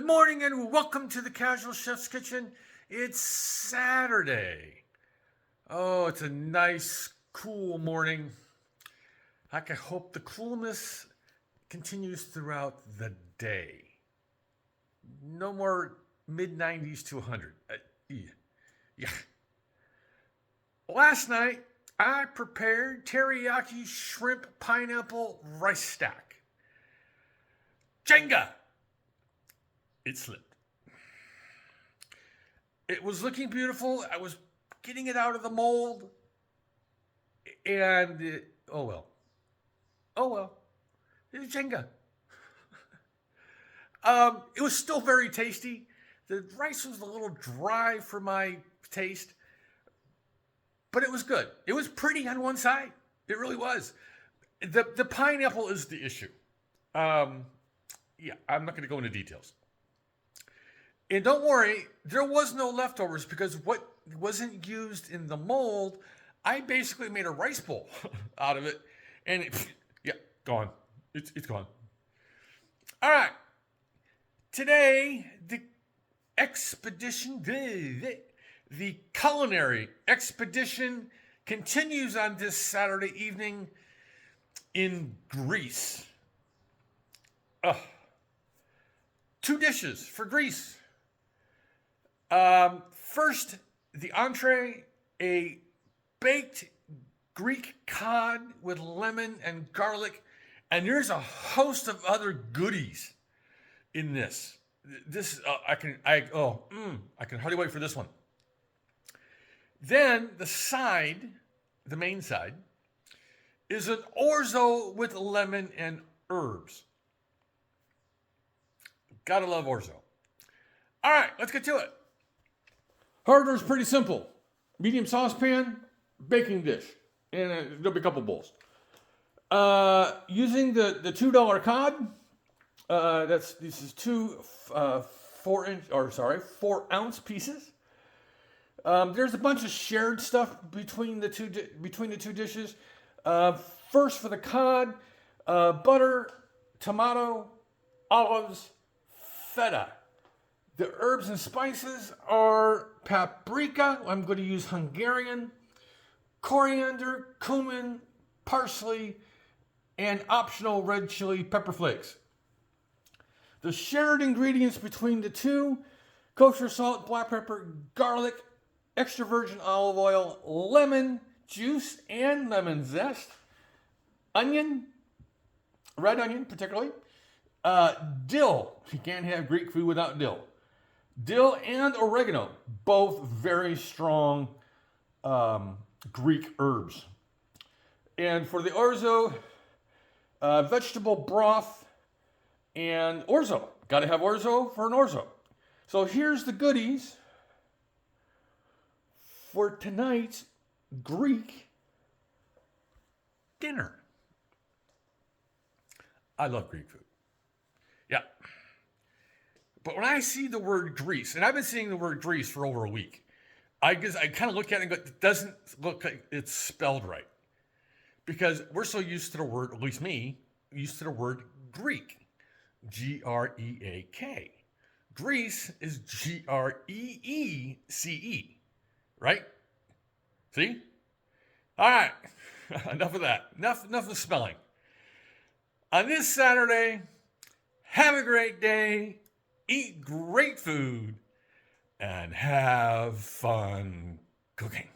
Good morning and welcome to the Casual Chef's Kitchen. It's Saturday. Oh, it's a nice, cool morning. I hope the coolness continues throughout the day. No more mid 90s to 100. Yeah. Last night, I prepared teriyaki shrimp pineapple rice stack. Jenga! It slipped. It was looking beautiful. I was getting it out of the mold. And, oh well. Oh well. It was Jenga. It was still very tasty. The rice was a little dry for my taste, but it was good. It was pretty on one side. It really was. The pineapple is the issue. I'm not going to go into details. And don't worry, there was no leftovers because what wasn't used in the mold, I basically made a rice bowl out of it, and gone. It's gone. All right. Today, the culinary expedition continues on this Saturday evening in Greece. Two dishes for Greece. First, the entree, a baked Greek cod with lemon and garlic, and there's a host of other goodies in this. I can hardly wait for this one. Then the main side, is an orzo with lemon and herbs. Gotta love orzo. All right, let's get to it. Hardware is pretty simple. Medium saucepan, baking dish, and there'll be a couple bowls. Using the $2 cod. This is two 4-ounce pieces. There's a bunch of shared stuff between the two dishes. First for the cod, butter, tomato, olives, feta. The herbs and spices are paprika. I'm going to use Hungarian, coriander, cumin, parsley, and optional red chili pepper flakes. The shared ingredients between the two: kosher salt, black pepper, garlic, extra virgin olive oil, lemon juice and lemon zest, onion, red onion particularly, dill. You can't have Greek food without dill. Dill and oregano, both very strong Greek herbs. And for the orzo, vegetable broth and orzo. Got to have orzo for an orzo. So here's the goodies for tonight's Greek dinner. I love Greek food. Yeah. But when I see the word Greece, and I've been seeing the word Greece for over a week, I kind of look at it and go, it doesn't look like it's spelled right. Because we're so used to the word, at least me, used to the word Greek. Greek. Greece is Greece, right? See? All right. Enough of that. Enough of spelling. On this Saturday, have a great day, eat great food, and have fun cooking.